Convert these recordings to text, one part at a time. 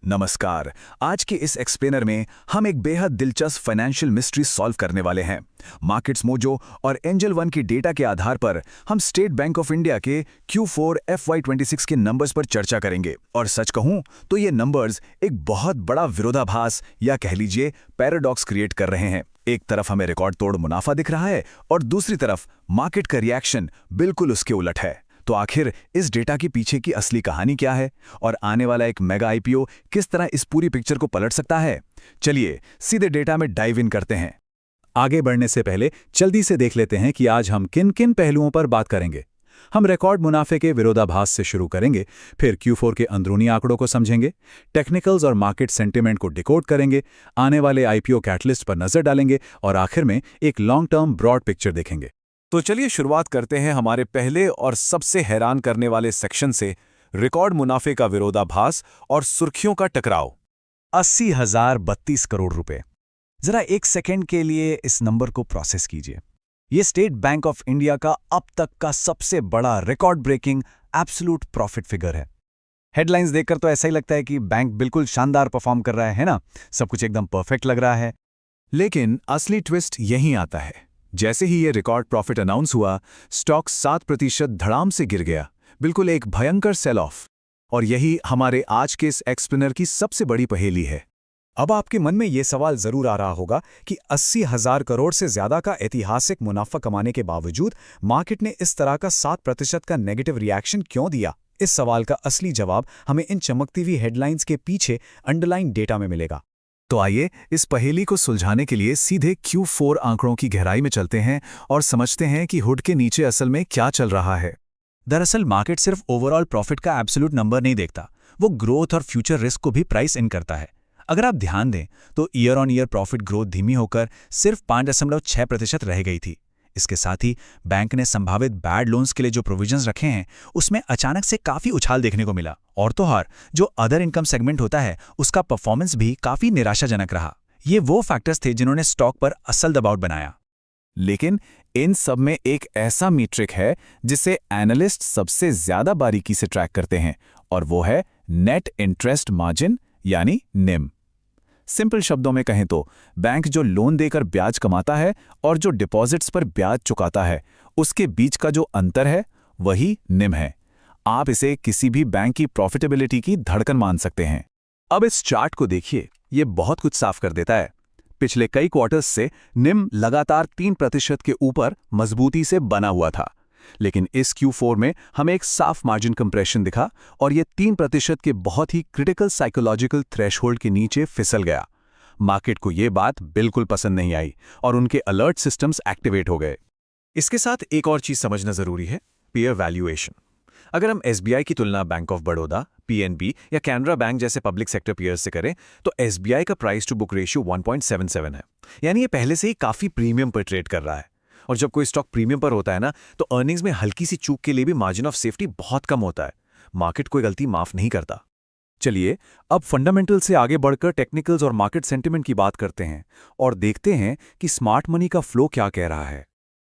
नमस्कार। आज के इस एक्सप्लेनर में हम एक बेहद दिलचस्प फाइनेंशियल मिस्ट्री सॉल्व करने वाले हैं। मार्केट्स मोजो और एंजल वन की डेटा के आधार पर हम स्टेट बैंक ऑफ इंडिया के Q4 FY26 के नंबर्स पर चर्चा करेंगे। और सच कहूं तो ये नंबर्स एक बहुत बड़ा विरोधाभास या कह लीजिए पैराडॉक्स क्रिएट कर रहे हैं। एक तरफ हमें रिकॉर्ड तोड़ मुनाफा दिख रहा है और दूसरी तरफ मार्केट का रिएक्शन बिल्कुल उसके उलट है। तो आखिर इस डेटा के पीछे की असली कहानी क्या है और आने वाला एक मेगा आईपीओ किस तरह इस पूरी पिक्चर को पलट सकता है? चलिए सीधे डेटा में डाइव इन करते हैं। आगे बढ़ने से पहले जल्दी से देख लेते हैं कि आज हम किन किन पहलुओं पर बात करेंगे। हम रिकॉर्ड मुनाफे के विरोधाभास से शुरू करेंगे, फिर Q4 के अंदरूनी आंकड़ों को समझेंगे, टेक्निकल्स और मार्केट सेंटिमेंट को डिकोड करेंगे, आने वाले आईपीओ कैटलिस्ट पर नजर डालेंगे और आखिर में एक लॉन्ग टर्म ब्रॉड पिक्चर देखेंगे। तो चलिए शुरुआत करते हैं हमारे पहले और सबसे हैरान करने वाले सेक्शन से, रिकॉर्ड मुनाफे का विरोधाभास और सुर्खियों का टकराव। 80,032 करोड़ रुपए। जरा एक सेकंड के लिए इस नंबर को प्रोसेस कीजिए। ये स्टेट बैंक ऑफ इंडिया का अब तक का सबसे बड़ा record breaking absolute profit figure है। हेडलाइंस देखकर तो ऐसा ही लगता है कि बैंक बिल्कुल शानदार परफॉर्म कर रहा है ना, सब कुछ एकदम परफेक्ट लग रहा है। लेकिन असली ट्विस्ट यहीं आता है। जैसे ही ये रिकॉर्ड प्रॉफिट अनाउंस हुआ, स्टॉक 7% धड़ाम से गिर गया, बिल्कुल एक भयंकर सेल ऑफ। और यही हमारे आज के इस एक्सप्लेनर की सबसे बड़ी पहेली है। अब आपके मन में ये सवाल जरूर आ रहा होगा कि 80,000 करोड़ से ज्यादा का ऐतिहासिक मुनाफा कमाने के बावजूद मार्केट ने इस तरह का 7% का नेगेटिव रिएक्शन क्यों दिया। इस सवाल का असली जवाब हमें इन चमकती हुई हेडलाइंस के पीछे अंडरलाइन डेटा में मिलेगा। तो आइए इस पहेली को सुलझाने के लिए सीधे Q4 आंकड़ों की गहराई में चलते हैं और समझते हैं कि हुड के नीचे असल में क्या चल रहा है। दरअसल मार्केट सिर्फ ओवरऑल प्रॉफिट का एब्सोल्यूट नंबर नहीं देखता, वो ग्रोथ और फ्यूचर रिस्क को भी प्राइस इन करता है। अगर आप ध्यान दें तो year on year profit growth धीमी होकर सिर्फ 5.6% रह गई थी। इसके साथ ही बैंक ने संभावित बैड लोन्स के लिए जो प्रोविजंस रखे हैं उसमें अचानक से काफी उछाल देखने को मिला। और तो और जो अदर इनकम सेगमेंट होता है उसका परफॉर्मेंस भी काफी निराशाजनक रहा। ये वो फैक्टर्स थे जिन्होंने स्टॉक पर असल दबाव बनाया। लेकिन इन सब में एक ऐसा मीट्रिक है जिसे एनालिस्ट सबसे ज्यादा बारीकी से ट्रैक करते हैं, और वो है नेट इंटरेस्ट मार्जिन यानी निम। सिंपल शब्दों में कहें तो बैंक जो लोन देकर ब्याज कमाता है और जो डिपॉजिट्स पर ब्याज चुकाता है, उसके बीच का जो अंतर है वही निम है। आप इसे किसी भी बैंक की प्रॉफिटेबिलिटी की धड़कन मान सकते हैं। अब इस चार्ट को देखिए, ये बहुत कुछ साफ कर देता है। पिछले कई क्वार्टर्स से निम लगातार 3% के ऊपर मजबूती से बना हुआ था, लेकिन इस Q4 में हमें एक साफ मार्जिन कंप्रेशन दिखा और ये 3% के बहुत ही क्रिटिकल साइकोलॉजिकल थ्रेशहोल्ड के नीचे फिसल गया। मार्केट को ये बात बिल्कुल पसंद नहीं आई और उनके अलर्ट सिस्टम्स एक्टिवेट हो गए। इसके साथ एक और चीज समझना जरूरी है, पीयर वैल्यूएशन। अगर हम SBI की तुलना बैंक ऑफ बड़ौदा, PNB या कैनरा बैंक जैसे पब्लिक सेक्टर पीयर्स से करें तो SBI का प्राइस टू बुक रेशियो 1.77 है, यानी ये पहले से ही काफी प्रीमियम पर ट्रेड कर रहा है। और जब कोई स्टॉक प्रीमियम पर होता है ना, तो अर्निंग्स में हल्की सी चूक के लिए भी मार्जिन ऑफ सेफ्टी बहुत कम होता है। मार्केट कोई गलती माफ नहीं करता। चलिए अब फंडामेंटल से आगे बढ़कर टेक्निकल्स और मार्केट सेंटिमेंट की बात करते हैं और देखते हैं कि स्मार्ट मनी का फ्लो क्या कह रहा है।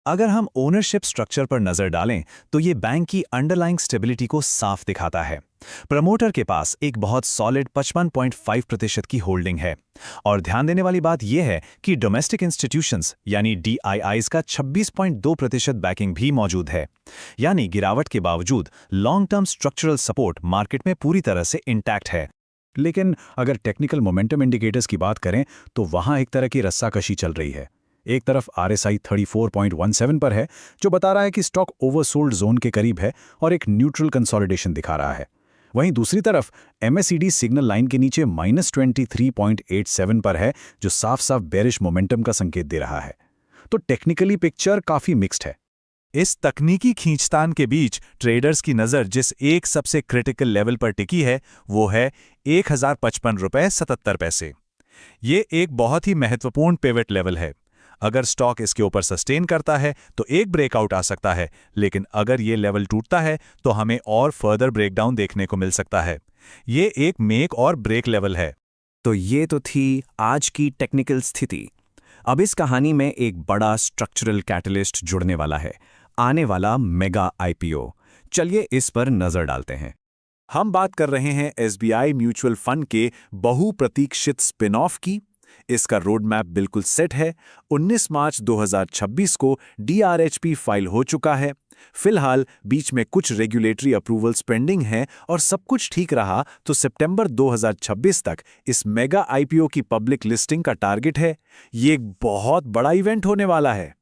अगर हम ओनरशिप स्ट्रक्चर पर नजर डालें तो ये बैंक की अंडरलाइंग स्टेबिलिटी को साफ दिखाता है। प्रमोटर के पास एक बहुत सॉलिड 55.5% की होल्डिंग है। और ध्यान देने वाली बात यह है कि डोमेस्टिक इंस्टीट्यूशंस यानी DIIs का 26.2% बैकिंग भी मौजूद है। यानी गिरावट के बावजूद long term structural support market में पूरी तरह से इंटैक्ट है। लेकिन अगर टेक्निकल मोमेंटम इंडिकेटर्स की बात करें तो वहां एक तरह की रस्साकशी चल रही है। एक तरफ RSI 34.17 पर है, जो बता रहा है कि स्टॉक ओवरसोल्ड जोन के करीब है और एक न्यूट्रल कंसोलिडेशन दिखा रहा है। वहीं दूसरी तरफ MACD सिग्नल लाइन के नीचे -23.87 पर है, जो साफ साफ बेरिश मोमेंटम का संकेत दे रहा है। तो टेक्निकली पिक्चर काफी मिक्स्ड है। इस तकनीकी खींचतान के बीच ट्रेडर्स की नज़र जिस एक सबसे क्रिटिकल लेवल पर टिकी है वो है 1055.77 रुपए। ये एक बहुत ही महत्वपूर्ण पिवट लेवल है। अगर स्टॉक इसके ऊपर सस्टेन करता है तो एक ब्रेकआउट आ सकता है, लेकिन अगर ये लेवल टूटता है तो हमें और फर्दर ब्रेकडाउन देखने को मिल सकता है। ये एक मेक और ब्रेक लेवल है। तो ये तो थी आज की टेक्निकल स्थिति। अब इस कहानी में एक बड़ा स्ट्रक्चरल कैटलिस्ट जुड़ने वाला है, आने वाला मेगा आईपीओ। चलिए इस पर नजर डालते हैं। हम बात कर रहे हैं SBI म्यूचुअल फंड के बहुप्रतीक्षित स्पिन ऑफ की। इसका रोड मैप बिल्कुल सेट है। 19 मार्च 2026 को DRHP फाइल हो चुका है। फिलहाल बीच में कुछ रेगुलेटरी अप्रूवल्स पेंडिंग हैं और सब कुछ ठीक रहा तो सितंबर 2026 तक इस मेगा IPO की पब्लिक लिस्टिंग का टारगेट है। ये एक बहुत बड़ा इवेंट होने वाला है।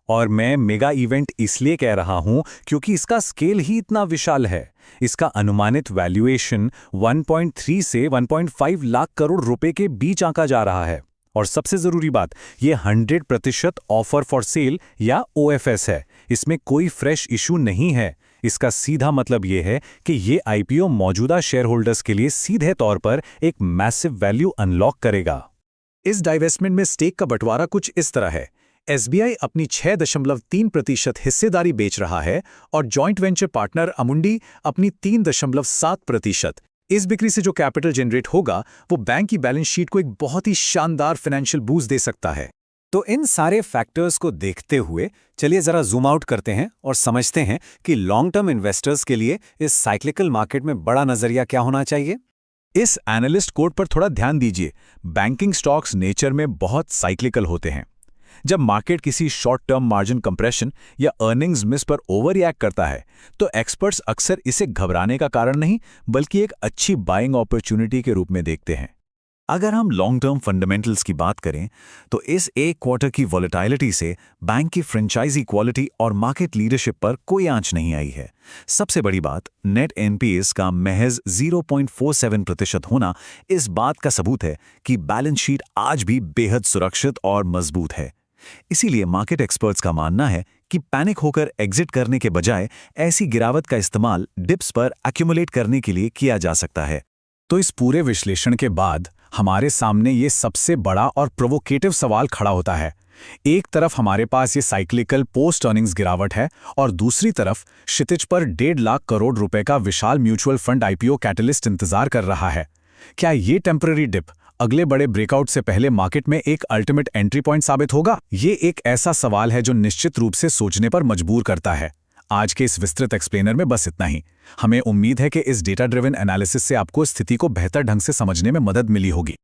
और मैं मेगा इवेंट इसलिए कह रहा हूं क्योंकि इसका स्केल ही इतना विशाल है। इसका अनुमानित वैल्यूएशन 1.3 से 1.5 लाख करोड़ रुपए के बीच आंका जा रहा है। और सबसे जरूरी बात, ये 100% ऑफर फॉर सेल या OFS है। इसमें कोई फ्रेश इशू नहीं है। इसका सीधा मतलब ये है कि ये IPO मौजूदा शेयर होल्डर्स के लिए सीधे तौर पर एक मैसिव वैल्यू अनलॉक करेगा। इस डाइवेस्टमेंट में स्टेक का बंटवारा कुछ इस तरह है। SBI अपनी 6.3% हिस्सेदारी बेच रहा है और जॉइंट वेंचर पार्टनर अमुंडी अपनी 3.7%। इस बिक्री से जो कैपिटल जनरेट होगा वो बैंक की बैलेंस शीट को एक बहुत ही शानदार फाइनेंशियल बूस्ट दे सकता है। तो इन सारे फैक्टर्स को देखते हुए चलिए जरा जूम आउट करते हैं और समझते हैं कि लॉन्ग टर्म इन्वेस्टर्स के लिए इस साइक्लिकल मार्केट में बड़ा नजरिया क्या होना चाहिए। इस एनालिस्ट कोड पर थोड़ा ध्यान दीजिए। बैंकिंग स्टॉक्स नेचर में बहुत साइक्लिकल होते हैं। जब मार्केट किसी शॉर्ट टर्म मार्जिन कंप्रेशन या अर्निंग्स मिस पर ओवर रिएक्ट करता है तो एक्सपर्ट्स अक्सर इसे घबराने का कारण नहीं बल्कि एक अच्छी बाइंग अपॉर्चुनिटी के रूप में देखते हैं। अगर हम लॉन्ग टर्म फंडामेंटल्स की बात करें तो इस एक क्वार्टर की वॉलेटिलिटी से बैंक की फ्रेंचाइजी क्वालिटी और मार्केट लीडरशिप पर कोई आंच नहीं आई है। सबसे बड़ी बात, नेट NPAs का महज 0.47% होना इस बात का सबूत है कि बैलेंस शीट आज भी बेहद सुरक्षित और मजबूत है। इसीलिए मार्केट एक्सपर्ट्स का मानना है कि पैनिक होकर एग्जिट करने के बजाय ऐसी गिरावट का इस्तेमाल डिप्स पर एक्यूमुलेट करने के लिए किया जा सकता है। तो इस पूरे विश्लेषण के बाद हमारे सामने ये सबसे बड़ा और प्रोवोकेटिव सवाल खड़ा होता है। एक तरफ हमारे पास ये साइक्लिकल पोस्ट अर्निंग्स गिरावट है और दूसरी तरफ क्षितिज पर 1.5 लाख करोड़ रुपए का विशाल म्यूचुअल फंड IPO कैटलिस्ट इंतजार कर रहा है। क्या ये टेम्पररी डिप अगले बड़े ब्रेकआउट से पहले मार्केट में एक अल्टीमेट एंट्री पॉइंट साबित होगा? ये एक ऐसा सवाल है जो निश्चित रूप से सोचने पर मजबूर करता है। आज के इस विस्तृत एक्सप्लेनर में बस इतना ही। हमें उम्मीद है कि इस डेटा ड्रिवन एनालिसिस से आपको स्थिति को बेहतर ढंग से समझने में मदद मिली होगी।